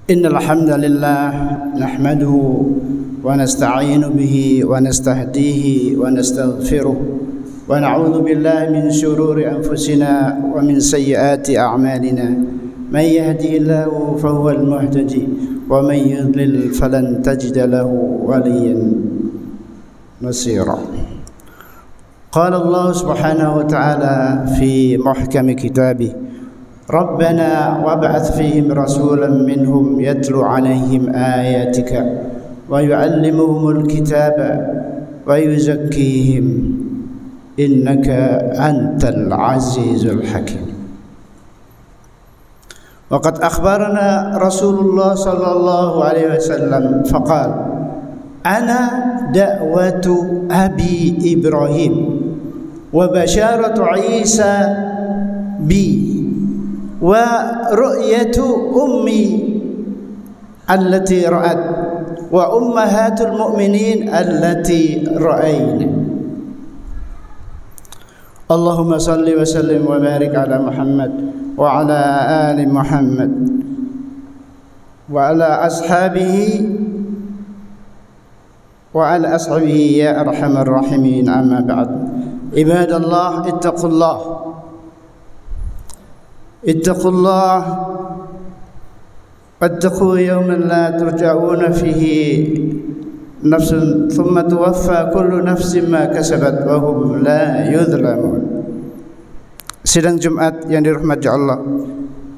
إن الحمد لله نحمده ونستعين به ونستهديه ونستغفره ونعوذ بالله من شرور أنفسنا ومن سيئات أعمالنا من يهدي الله فهو المهتدي ومن يضلل فلن تجد له وليا نصيرا. قال الله سبحانه وتعالى في محكم كتابه: ربنا وابعث فيهم رسولا منهم يتلو عليهم آياتك ويعلمهم الكتاب ويزكيهم إنك أنت العزيز الحكيم. وقد أخبرنا رسول الله صلى الله عليه وسلم فقال: أنا دعوة أبي إبراهيم وبشارة عيسى بي ورؤية أمي التي رأت وأمهات المؤمنين التي رأينا. اللهم صل وسلم وبارك على محمد وعلى آل محمد وعلى أصحابه يا أرحم الراحمين. أما بعد، عباد الله اتقوا الله واتقوا يوما لا ترجعون فيه نفس ثم توفى كل نفس ما كسبت وهم لا يظلمون. Sidang Jumat yang dirahmati Allah,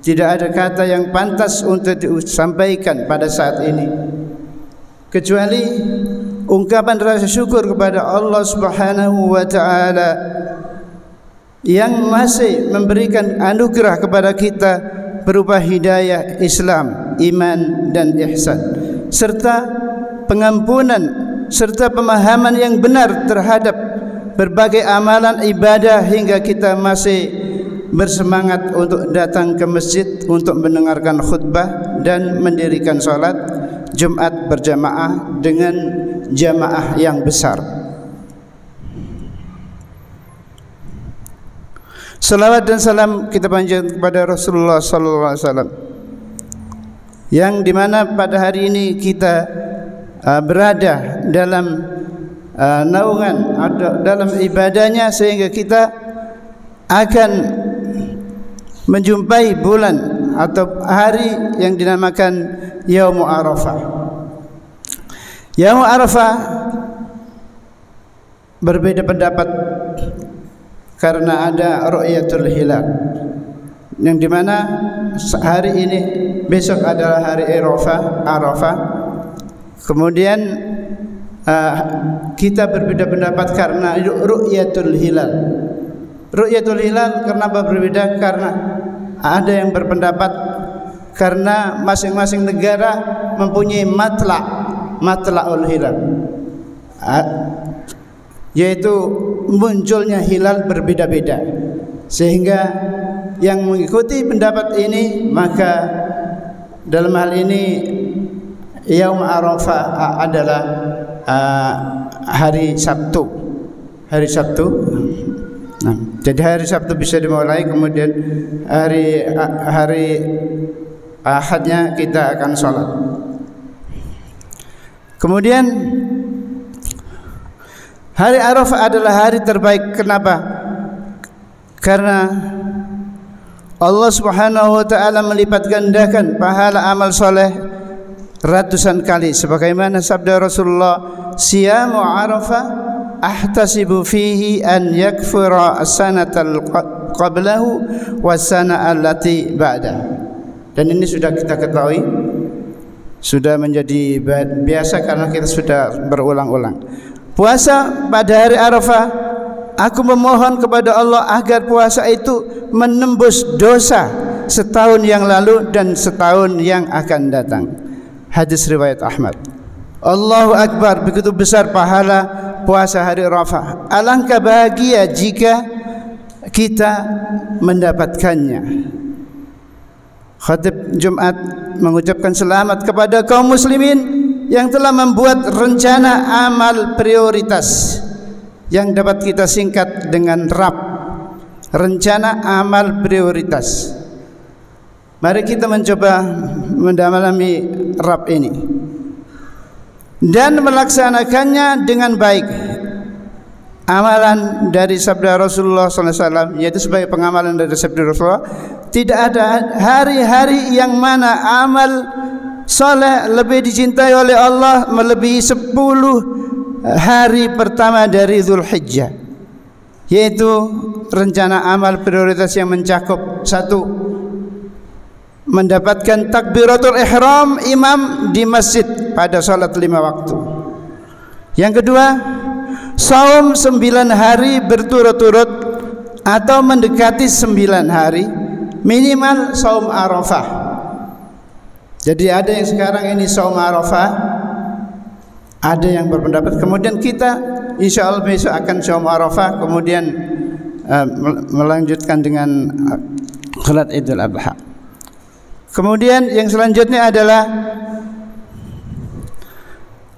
tidak ada kata yang pantas untuk disampaikan pada saat ini kecuali ungkapan rasa syukur kepada Allah Subhanahu wa taala yang masih memberikan anugerah kepada kita berupa hidayah Islam, iman dan ihsan, serta pengampunan serta pemahaman yang benar terhadap berbagai amalan ibadah hingga kita masih bersemangat untuk datang ke masjid untuk mendengarkan khutbah dan mendirikan salat Jumat berjamaah dengan jamaah yang besar. Salawat dan salam kita panjatkan kepada Rasulullah sallallahu alaihi wasallam, yang dimana pada hari ini kita berada dalam naungan dalam ibadahnya, sehingga kita akan menjumpai bulan atau hari yang dinamakan Yaumul Arafah. Yaumul Arafah berbeda pendapat karena ada ru'yatul hilal, yang dimana hari ini, besok adalah hari Arafah. Kemudian kita berbeda pendapat karena ru'yatul hilal. Ru'yatul hilal kenapa berbeda? Karena ada yang berpendapat karena masing-masing negara mempunyai matla'ul hilal, yaitu munculnya hilal berbeda-beda, sehingga yang mengikuti pendapat ini, maka dalam hal ini Yaum Arafah adalah hari Sabtu. Nah, jadi hari Sabtu bisa dimulai, kemudian hari Ahadnya kita akan sholat. Kemudian hari Arafah adalah hari terbaik. Kenapa? Karena Allah Subhanahu wa taala melipat gandakan pahala amal soleh ratusan kali, sebagaimana sabda Rasulullah: "Siyamu Arafah ahtasibu fihi an yakfura as-sanatal qablahu was-sana allati ba'da." Dan ini sudah kita ketahui, sudah menjadi biasa karena kita sudah berulang-ulang. Puasa pada hari Arafah, aku memohon kepada Allah agar puasa itu menembus dosa setahun yang lalu dan setahun yang akan datang. Hadis riwayat Ahmad. Allahu Akbar, begitu besar pahala puasa hari Arafah. Alangkah bahagia jika kita mendapatkannya. Khatib Jumat mengucapkan selamat kepada kaum muslimin yang telah membuat rencana amal prioritas yang dapat kita singkat dengan RAP, rencana amal prioritas. Mari kita mencoba mendalami Rabb ini dan melaksanakannya dengan baik. Amalan dari sabda Rasulullah SAW, yaitu sebagai pengamalan dari sabda Rasulullah, tidak ada hari-hari yang mana amal soleh lebih dicintai oleh Allah melebihi 10 hari pertama dari Dzulhijjah, yaitu rencana amal prioritas yang mencakup: 1. Mendapatkan takbiratul ihram imam di masjid pada salat 5 waktu. Yang kedua, saum 9 hari berturut-turut atau mendekati 9 hari, minimal saum Arafah. Jadi ada yang sekarang ini saum Arafah, ada yang berpendapat kemudian kita insya Allah besok akan saum Arafah, kemudian melanjutkan dengan salat Idul Adha. Kemudian yang selanjutnya adalah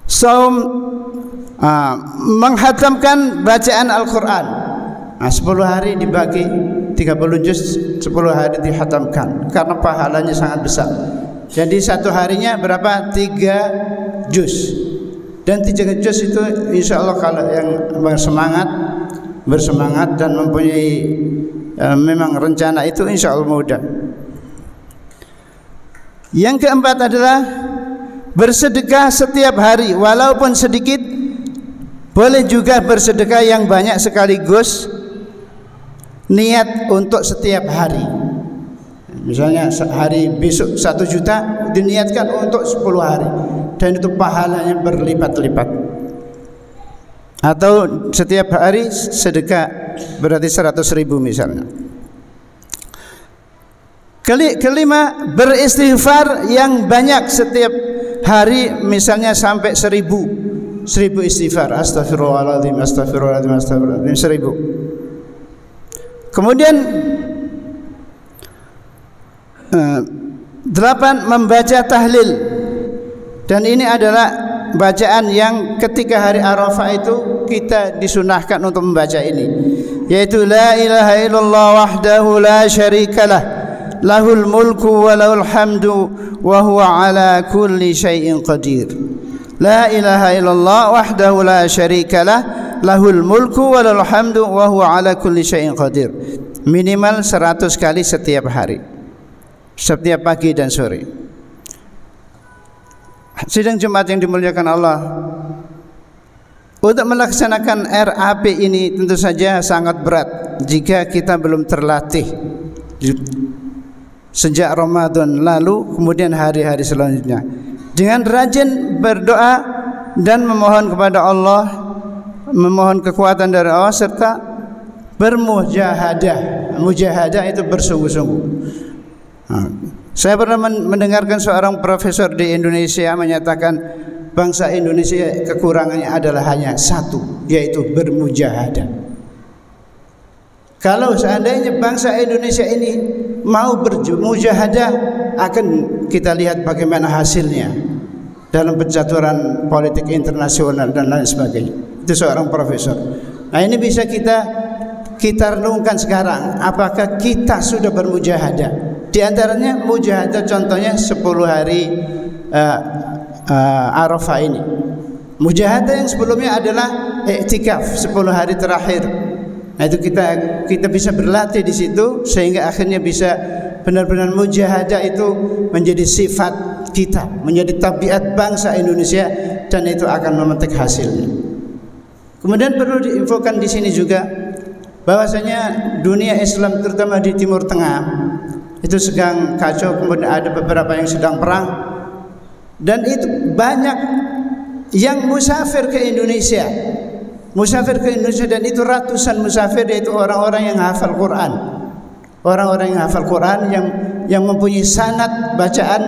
saum menghatamkan bacaan Al-Quran. 10 hari dibagi 30 juz, 10 hari dihatamkan karena pahalanya sangat besar. Jadi satu harinya berapa? 3 juz. Dan 3 juz itu insya Allah kalau yang bersemangat dan mempunyai memang rencana itu insya Allah mudah. Yang keempat adalah bersedekah setiap hari walaupun sedikit. Boleh juga bersedekah yang banyak sekaligus, niat untuk setiap hari. Misalnya hari besok 1 juta diniatkan untuk 10 hari, dan itu pahalanya berlipat-lipat. Atau setiap hari sedekah berarti 100.000 misalnya. Kelima, beristighfar yang banyak setiap hari, misalnya sampai 1000 istighfar, astagfirullahaladzim, astagfirullahaladzim, astagfirullahaladzim, 1000. Kemudian 8, membaca tahlil, dan ini adalah bacaan yang ketika hari Arafah itu kita disunahkan untuk membaca ini, yaitu la ilaha illallah wahdahu la syarikalah lahul mulku wa lahul hamdu wa huwa ala kulli syai'in qadir. La ilaha illallah wahdahu la syarikalah lahul mulku wa lahul hamdu wa huwa ala kulli syai'in qadir. Minimal 100 kali setiap hari, setiap pagi dan sore. Sidang Jumat yang dimuliakan Allah, untuk melaksanakan RAP ini tentu saja sangat berat jika kita belum terlatih sejak Ramadan lalu, kemudian hari-hari selanjutnya dengan rajin berdoa dan memohon kepada Allah, memohon kekuatan dari Allah, serta bermujahadah. Mujahadah itu bersungguh-sungguh. Saya pernah mendengarkan seorang profesor di Indonesia menyatakan bangsa Indonesia kekurangannya adalah hanya satu, yaitu bermujahadah. Kalau seandainya bangsa Indonesia ini mau bermujahadah, akan kita lihat bagaimana hasilnya dalam pencaturan politik internasional dan lain sebagainya. Itu seorang profesor. Nah, ini bisa kita renungkan sekarang, apakah kita sudah bermujahadah? Di antaranya mujahadah, contohnya 10 hari Arafah ini. Mujahadah yang sebelumnya adalah i'tikaf 10 hari terakhir. Nah, itu kita bisa berlatih di situ sehingga akhirnya bisa benar-benar mujahadah itu menjadi sifat kita, menjadi tabiat bangsa Indonesia, dan itu akan memetik hasilnya. Kemudian perlu diinfokan di sini juga bahwasanya dunia Islam terutama di Timur Tengah itu sedang kacau, kemudian ada beberapa yang sedang perang, dan itu banyak yang musafir ke Indonesia. Dan itu ratusan musafir, yaitu orang-orang yang hafal Quran, orang-orang yang hafal Quran, yang mempunyai sanad bacaan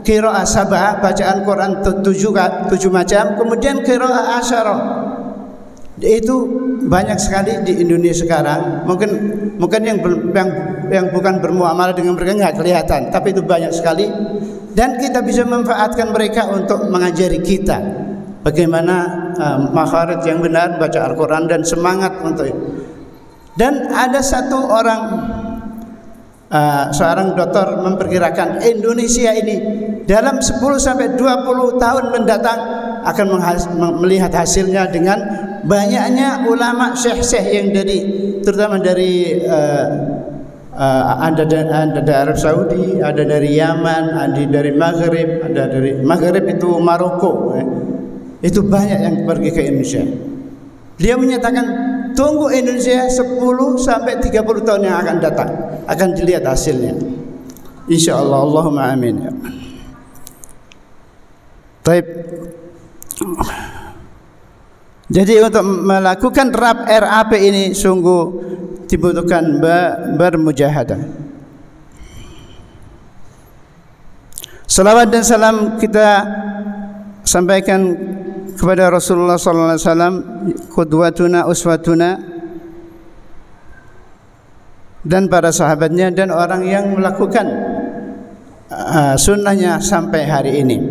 qiraah sab'ah, bacaan Quran 7 macam, kemudian qiraah asyarah. Itu banyak sekali di Indonesia sekarang. Mungkin yang bukan bermuamalah dengan mereka nggak kelihatan, tapi itu banyak sekali, dan kita bisa memanfaatkan mereka untuk mengajari kita bagaimana makharij yang benar baca Al-Quran dan semangat untuk itu. Dan ada satu orang seorang dokter memperkirakan Indonesia ini dalam 10 sampai 20 tahun mendatang akan melihat hasilnya dengan banyaknya ulama syekh-syekh yang terutama dari ada dari Arab Saudi, ada dari Yaman, ada dari Maghrib, ada dari Maghrib itu Maroko, itu banyak yang pergi ke Indonesia. Dia menyatakan tunggu Indonesia 10 sampai 30 tahun yang akan datang akan dilihat hasilnya. Insyaallah, Allahumma amin. Baik. Jadi untuk melakukan RAP ini sungguh dibutuhkan bermujahadah. Salawat dan salam kita sampaikan kepada Rasulullah sallallahu alaihi wasallam, qudwatuna uswatuna, dan para sahabatnya dan orang yang melakukan sunnahnya sampai hari ini.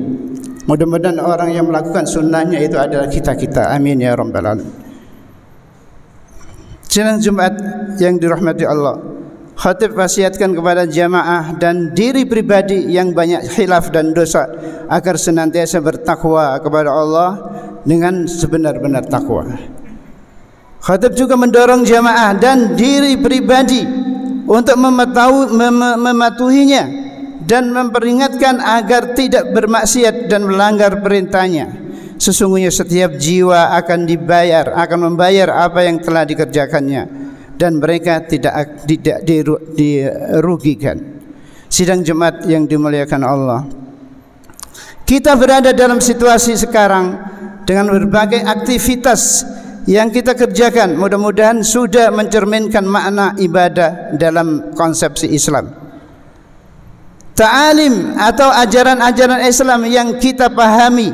Mudah-mudahan orang yang melakukan sunnahnya itu adalah kita-kita. Amin ya rabbal alamin. Siang Jumat yang dirahmati Allah, khatib wasiatkan kepada jamaah dan diri pribadi yang banyak khilaf dan dosa agar senantiasa bertakwa kepada Allah dengan sebenar-benar takwa. Khatib juga mendorong jamaah dan diri pribadi untuk mematuhinya dan memperingatkan agar tidak bermaksiat dan melanggar perintahnya. Sesungguhnya setiap jiwa akan membayar apa yang telah dikerjakannya, dan mereka tidak dirugikan. Sidang Jumat yang dimuliakan Allah, kita berada dalam situasi sekarang dengan berbagai aktivitas yang kita kerjakan, mudah-mudahan sudah mencerminkan makna ibadah dalam konsepsi Islam. Ta'alim atau ajaran-ajaran Islam yang kita pahami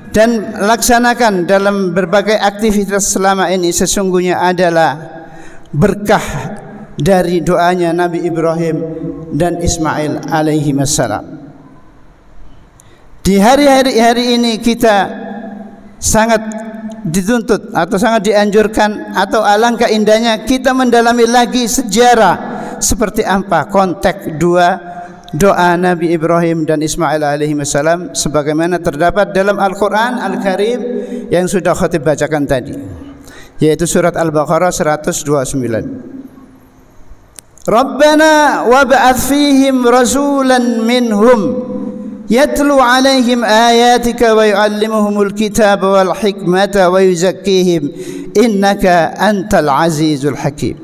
dan laksanakan dalam berbagai aktivitas selama ini sesungguhnya adalah berkah dari doanya Nabi Ibrahim dan Ismail alaihi wassalam. Di hari-hari ini kita sangat dituntut atau sangat dianjurkan atau alangkah indahnya kita mendalami lagi sejarah seperti apa konteks doa Nabi Ibrahim dan Ismail alaihi wassalam sebagaimana terdapat dalam Al-Quran Al-Karim yang sudah khatib bacakan tadi, yaitu surat Al-Baqarah 129. Rabbana wab'ath fihim rasulan minhum yatlu alaihim ayatika wa yu'allimuhumul kitaba wal hikmata wa yuzakkihim innaka antal azizul hakim.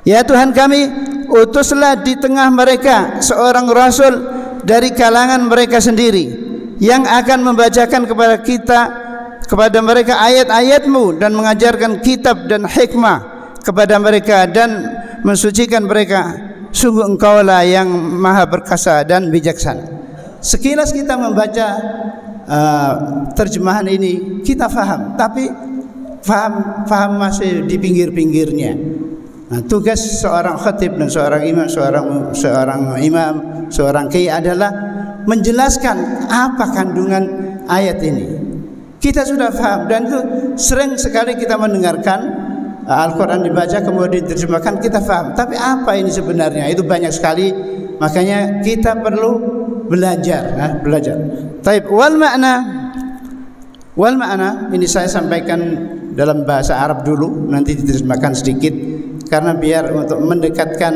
Ya Tuhan kami, utuslah di tengah mereka seorang rasul dari kalangan mereka sendiri yang akan membacakan kepada mereka ayat-ayat-Mu dan mengajarkan kitab dan hikmah kepada mereka dan mensucikan mereka. Sungguh Engkaulah yang maha perkasa dan bijaksana. Sekilas kita membaca terjemahan ini kita faham, tapi faham masih di pinggir-pinggirnya. Nah, tugas seorang khatib dan seorang seorang kiai adalah menjelaskan apa kandungan ayat ini. Kita sudah paham dan itu sering sekali kita mendengarkan Al-Quran dibaca kemudian diterjemahkan, kita paham. Tapi apa ini sebenarnya? Itu banyak sekali. Makanya kita perlu belajar. Taib wal makna ini saya sampaikan dalam bahasa Arab dulu, nanti diterjemahkan sedikit. Karena biar untuk mendekatkan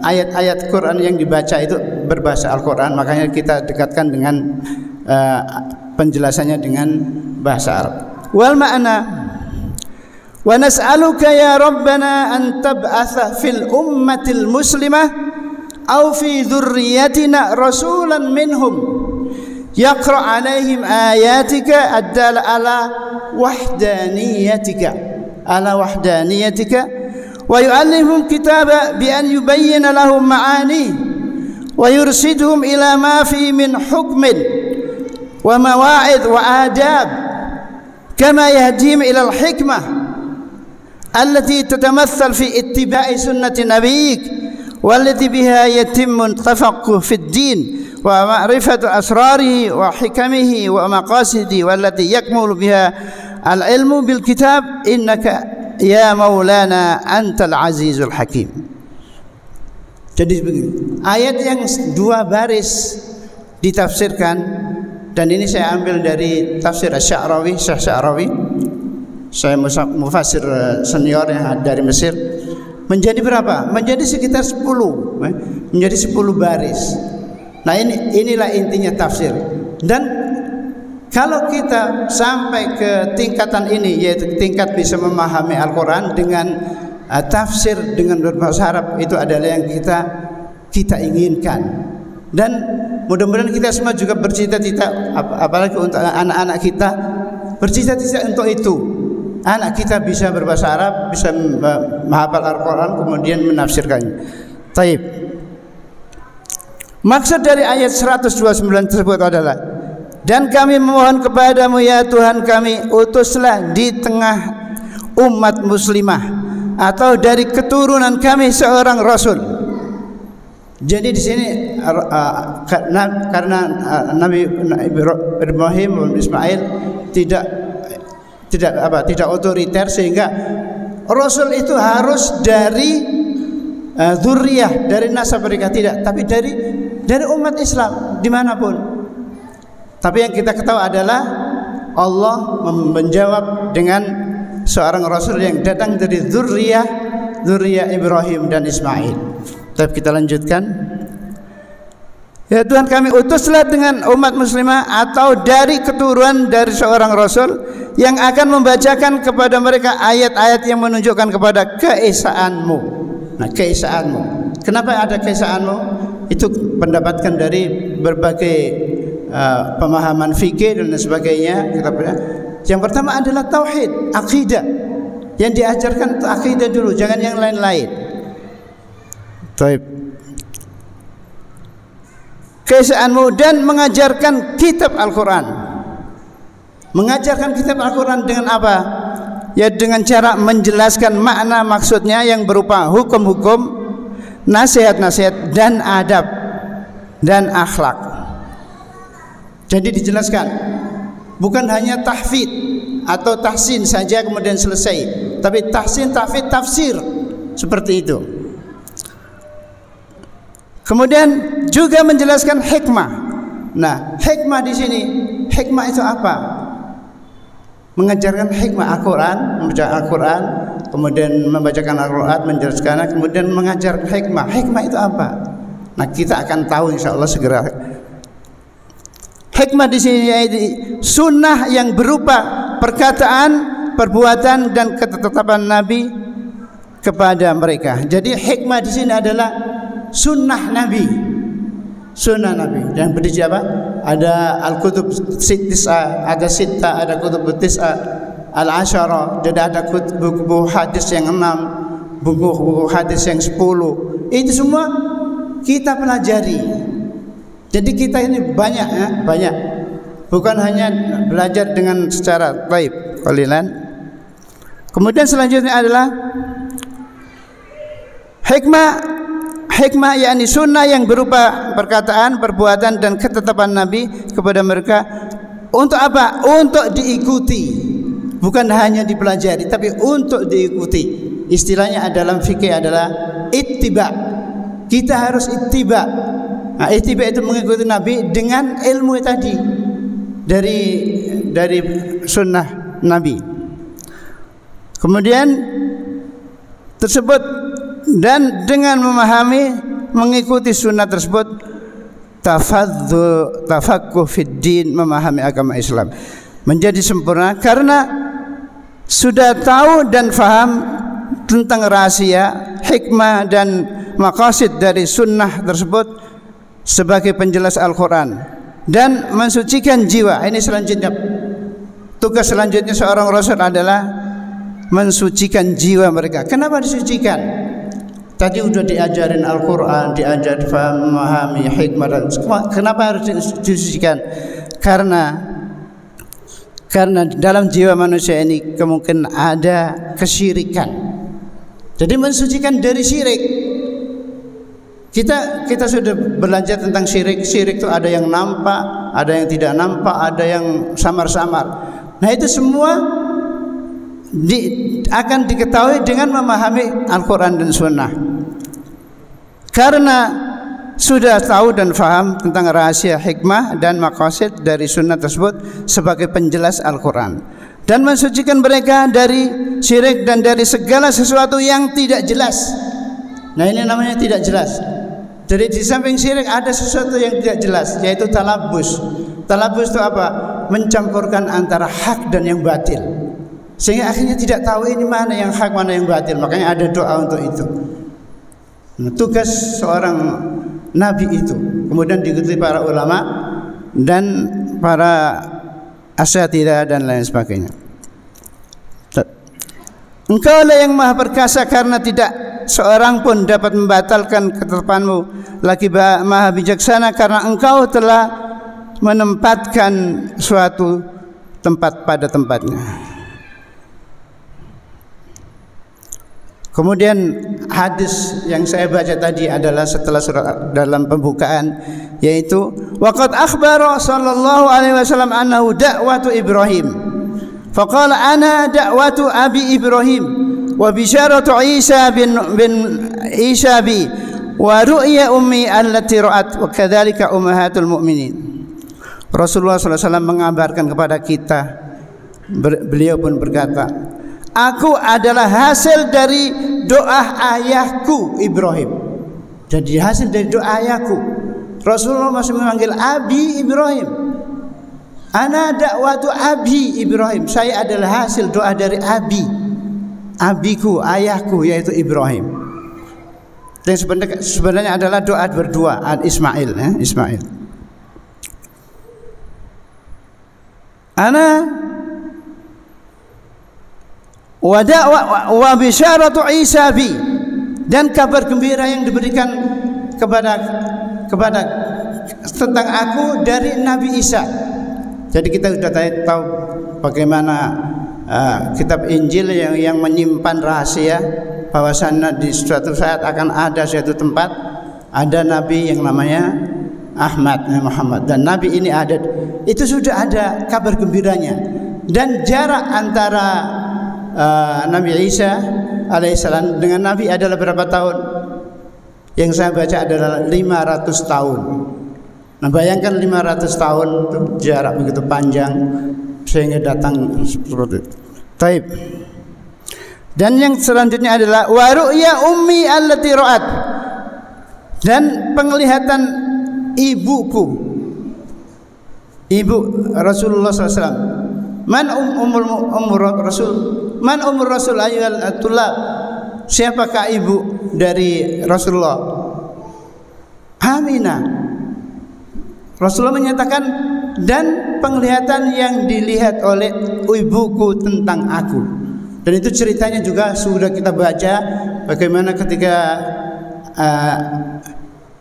ayat-ayat Quran yang dibaca itu berbahasa Al-Quran, makanya kita dekatkan dengan penjelasannya dengan bahasa Arab. Wal ma'na wa nas'aluka ya Rabbana an tab'atha fil ummatil muslimah aw fi dhurriyyatina rasulan minhum yaqra' alaihim ayatika ad-dala ala wahdaniyatika wa yu'allimhum kitaba bi an yubayyana lahum ma'ani wa yursidhum ila ma fi min hukmin wa mawa'id wa adab kama yahdihim ila al-hikmah allati tatamathal fi ittiba'i sunnati nabiyyik wallati biha yatimmu tafaqquh fi ad-din wa ma'rifatu asrarihi wa hikamihi wa maqasidihi wallati yakmulu biha al-ilmu bil kitab innaka ya maulana antal azizul hakim. Jadi ayat yang 2 baris ditafsirkan, dan ini saya ambil dari tafsir Asy-Sya'rawi, Syekh Sya'rawi, saya mufassir senior yang dari Mesir, menjadi berapa? Menjadi sekitar 10, menjadi 10 baris. Nah inilah intinya tafsir. Dan kalau kita sampai ke tingkatan ini, yaitu tingkat bisa memahami Al-Quran dengan tafsir dengan berbahasa Arab, itu adalah yang kita inginkan. Dan mudah-mudahan kita semua juga bercita-cita, apalagi untuk anak-anak kita, bercita-cita untuk itu. Anak kita bisa berbahasa Arab, bisa menghafal Al-Quran, kemudian menafsirkannya. Taib. Maksud dari ayat 129 tersebut adalah, dan kami memohon kepadamu ya Tuhan kami, utuslah di tengah umat muslimah atau dari keturunan kami seorang rasul. Jadi di sini karena Nabi Ibrahim dan Ismail tidak otoriter, sehingga rasul itu harus dari dzurriyyah, dari nasab mereka, tidak, tapi dari umat Islam dimanapun. Tapi yang kita ketahui adalah Allah menjawab dengan seorang rasul yang datang dari dzurriyyah Ibrahim dan Ismail. Tapi kita lanjutkan. Ya Tuhan kami, utuslah dengan umat muslimah atau dari keturunan dari seorang rasul yang akan membacakan kepada mereka ayat-ayat yang menunjukkan kepada keesaanmu. Nah, keesaanmu. Kenapa ada keesaanmu? Itu pendapatkan dari berbagai pemahaman fikih dan sebagainya. Yang pertama adalah tauhid, akidah. Yang diajarkan itu akidah dulu, jangan yang lain-lain. Taib. Keesaanmu dan mengajarkan kitab Al-Quran. Mengajarkan kitab Al-Quran dengan apa? Ya dengan cara menjelaskan makna maksudnya yang berupa hukum-hukum, nasihat-nasihat dan adab dan akhlak. Jadi dijelaskan, bukan hanya tahfidz atau tahsin saja kemudian selesai, tapi tahsin, tahfidz, tafsir, seperti itu. Kemudian juga menjelaskan hikmah. Nah, hikmah di sini, hikmah itu apa? Mengajarkan hikmah Al-Quran, membaca Al-Quran, kemudian membacakan Al-Quran, menjelaskannya, kemudian mengajarkan hikmah. Hikmah itu apa? Nah, kita akan tahu insya Allah segera. Hikmah di sini yaitu sunnah yang berupa perkataan, perbuatan dan ketetapan Nabi kepada mereka. Jadi hikmah di sini adalah sunnah Nabi, sunnah Nabi. Dan berdiri apa? Ada al-kutub sittah, ada sittah, ada kutub tis'ah, al-asyara. Jadi ada buku hadis yang 6, buku hadis yang 10. Itu semua kita pelajari. Jadi kita ini banyak, ya, banyak. Bukan hanya belajar dengan secara taib, qalilan. Kemudian selanjutnya adalah hikmah yakni sunnah yang berupa perkataan, perbuatan dan ketetapan Nabi kepada mereka. Untuk apa? Untuk diikuti. Bukan hanya dipelajari, tapi untuk diikuti. Istilahnya dalam fikih adalah ittiba. Kita harus ittiba. Nah, ittiba itu mengikuti Nabi dengan ilmu tadi dari sunnah Nabi. Kemudian tersebut, dan dengan memahami, mengikuti sunnah tersebut, tafaqquh fid din, memahami agama Islam menjadi sempurna karena sudah tahu dan faham tentang rahasia, hikmah dan maqasid dari sunnah tersebut sebagai penjelas Al-Quran dan mensucikan jiwa. Ini selanjutnya, tugas selanjutnya seorang rasul adalah mensucikan jiwa mereka. Kenapa disucikan? Tadi sudah diajarin Al-Quran, diajar memahami hikmah dan semua. Kenapa harus disucikan? Karena dalam jiwa manusia ini kemungkinan ada kesyirikan. Jadi mensucikan dari syirik. Kita sudah belajar tentang syirik. Syirik itu ada yang nampak, ada yang tidak nampak, ada yang samar-samar. Nah itu semua akan diketahui dengan memahami Al-Quran dan Sunnah. Karena sudah tahu dan faham tentang rahasia hikmah dan maqasid dari sunnah tersebut sebagai penjelas Al-Quran, dan mensucikan mereka dari syirik dan dari segala sesuatu yang tidak jelas. Nah, ini namanya tidak jelas. Jadi di samping syirik ada sesuatu yang tidak jelas, yaitu talabus. Talabus itu apa? Mencampurkan antara hak dan yang batil, sehingga akhirnya tidak tahu ini mana yang hak, mana yang batil. Makanya ada doa untuk itu. Nah, tugas seorang nabi itu kemudian diikuti para ulama dan para asyatidah dan lain sebagainya. Engkaulah yang maha perkasa, karena tidak seorang pun dapat membatalkan ketetapanmu. Lagi maha bijaksana, karena engkau telah menempatkan suatu tempat pada tempatnya. Kemudian hadis yang saya baca tadi adalah setelah surat dalam pembukaan, yaitu waqad akhbara sallallahu alaihi wasallam annahu da'watu Ibrahim. Faqala ana da'watu abi Ibrahim wa bisyaratu Isa bin Isa bi wa ru'ya ummi allati ra'at wa kadzalika ummahatul mu'minin. Rasulullah sallallahu alaihi wasallam mengabarkan kepada kita, beliau pun berkata, aku adalah hasil dari doa ayahku Ibrahim. Jadi hasil dari doa ayahku. Rasulullah masih memanggil Abi Ibrahim. Ana dakwatu Abi Ibrahim. Saya adalah hasil doa dari abiku, ayahku, yaitu Ibrahim. Dan sebenarnya adalah doa berdua Ismail, Ismail. Ana wa bisyaratu Isa bi, dan kabar gembira yang diberikan kepada tentang aku dari Nabi Isa. Jadi kita sudah tahu bagaimana kitab Injil yang menyimpan rahasia bahwasannya di suatu saat akan ada suatu tempat ada nabi yang namanya Muhammad, dan nabi ini ada. Itu sudah ada kabar gembiranya. Dan jarak antara Nabi Isa alaihissalam dengan Nabi adalah berapa tahun? Yang saya baca adalah 500 tahun. Nah, bayangkan 500 tahun itu jarak begitu panjang sehingga datang seperti itu. Taib. Dan yang selanjutnya adalah wa ru'ya ummi allati ra'at, dan penglihatan ibuku, ibu Rasulullah SAW. Man umur Rasul? Man umur Rasul ayyuhal tulab? Siapakah ibu dari Rasulullah? Aminah. Rasulullah menyatakan, dan penglihatan yang dilihat oleh ibuku tentang aku. Dan itu ceritanya juga sudah kita baca bagaimana ketika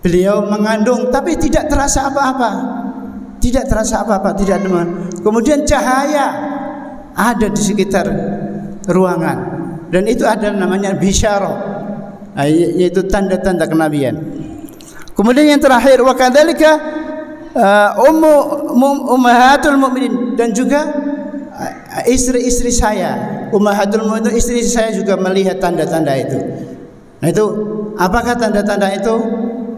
beliau mengandung tapi tidak terasa apa-apa. Tidak terasa apa-apa, tidak demam. Kemudian cahaya ada di sekitar ruangan, dan itu ada namanya bisyarah, yaitu tanda-tanda kenabian. Kemudian yang terakhir, wa kadzalika ummahatul mu'minin, dan juga istri-istri saya, ummahatul mu'minin, istri saya juga melihat tanda-tanda itu. Nah, itu apakah tanda-tanda itu?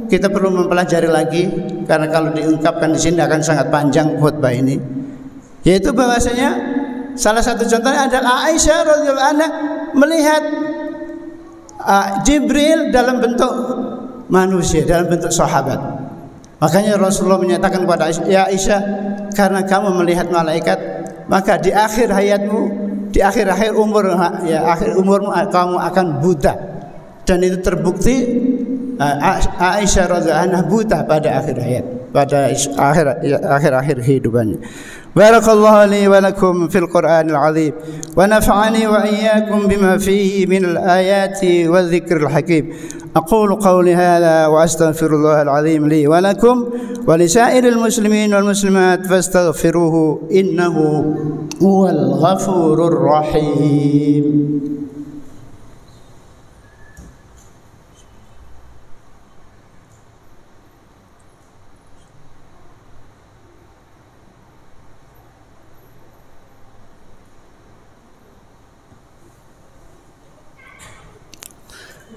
Kita perlu mempelajari lagi, karena kalau diungkapkan di sini akan sangat panjang khutbah ini. Yaitu bahwasanya salah satu contohnya adalah Aisyah radhiyallahu anha melihat Jibril dalam bentuk manusia, dalam bentuk sahabat. Makanya Rasulullah menyatakan kepada Aisyah, ya Aisyah, karena kamu melihat malaikat, maka di akhir hayatmu, di akhir umurmu kamu akan buta. Dan itu terbukti. Aisyah radhiyallahu anha buta pada akhir hayat, pada akhir kehidupannya. Barakallahu li wa lakum fil Qur'anil azim wa nafa'ani wa iyyakum bima fihi min al-ayati wa dhikril hakim. Aqulu qawli hadha wa astaghfirullahal azim li wa lakum wa li sa'iril muslimin wal muslimat fastaghfiruhu innahu huwal ghafurur rahim.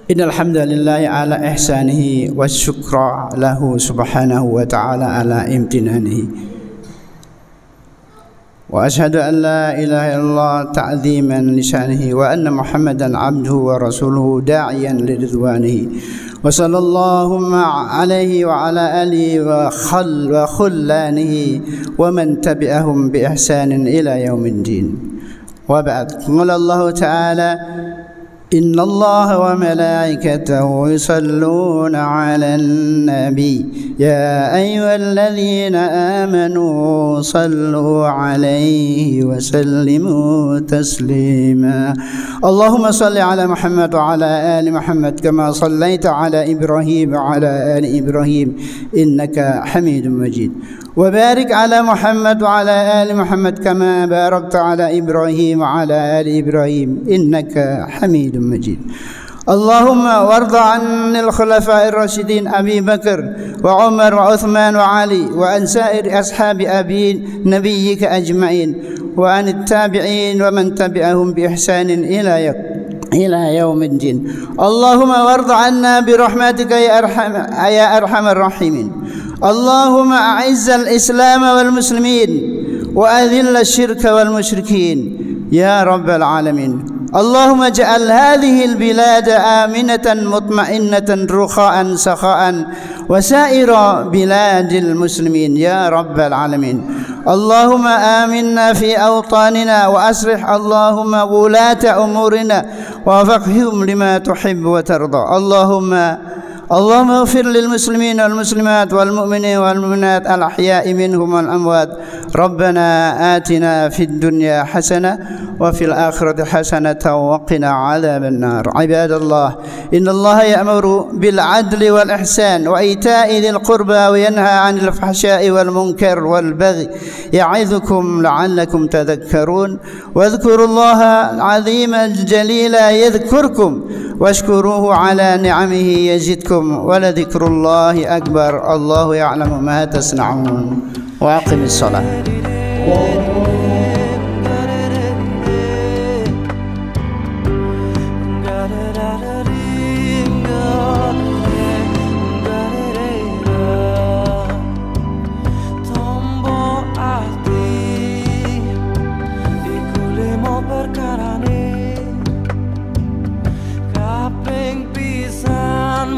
Innal hamdalillah ala ihsanihi wasyukra lahu subhanahu wa ta'ala ala imtinanihi. Wa ashhadu an la ilaha illallah ta'ziman li sya'nihi wa anna Muhammadan 'abduhu wa rasuluhu da'iyan li ridwanihi. Wa sallallahu alaihi wa ala alihi wa khullanihi wa man tabi'ahum bi ihsanin ila yaumiddin. Wa ba'd. Qala Allah ta'ala إن الله وملائكته يصلون على النبي يا أيها الذين آمنوا صلوا عليه وسلموا تسليما اللهم صل على محمد وعلى آل محمد كما صليت على إبراهيم وعلى آل إبراهيم إنك حميد مجيد وبارك على محمد وعلى آل محمد كما باركت على إبراهيم وعلى آل إبراهيم إنك حميد مجيد اللهم وارض عن الخلفاء الراشدين أبي بكر وعمر وعثمان وعلي وعن سائر أصحاب نبيك أجمعين وعن التابعين ومن تبعهم بإحسان إلى يوم الدين اللهم وارض عنا برحمتك يا أرحم الراحمين اللهم أعز الإسلام والمسلمين وأذل الشرك والمشركين يا رب العالمين اللهم اجعل هذه البلاد آمنة مطمئنة رخاء سخاء وسائر بلاد المسلمين يا رب العالمين اللهم آمنا في أوطاننا وأصلح اللهم ولاة أمورنا ووفقهم لما تحب وترضى اللهم اغفر للمسلمين والمسلمات والمؤمنين والمؤمنات الأحياء منهم والأموات ربنا آتنا في الدنيا حسنة وفي الآخرة حسنة وقنا عذاب النار عباد الله إن الله يأمر بالعدل والإحسان وإيتاء ذي القربى وينهى عن الفحشاء والمنكر والبغي يعظكم لعلكم تذكرون واذكروا الله العظيم الجليل يذكركم واشكروه على نعمه يزدكم ولذكر الله أكبر الله يعلم ما تصنعون وأقم الصلاة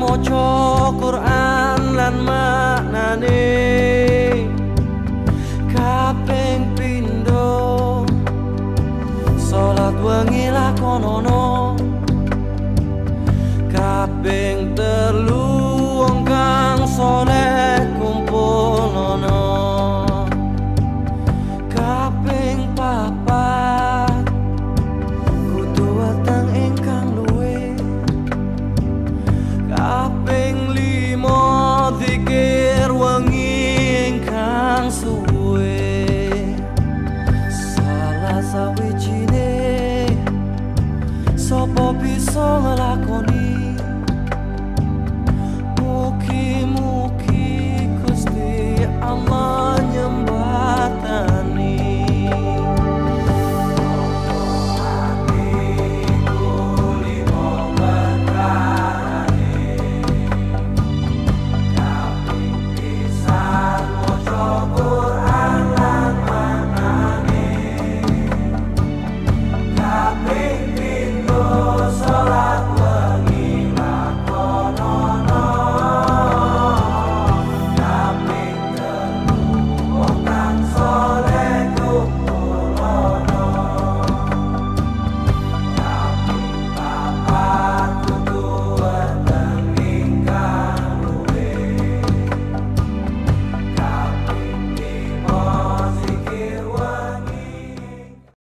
Maca Quran lan maknane kaping pindho salat wengi lakonono kaping telu wong kang saleh kumpulno kaping papat kudu weteng ingkang luwih kaping limo zikir wengi ingkang suwe salah sawijine sapa bisa nglakoni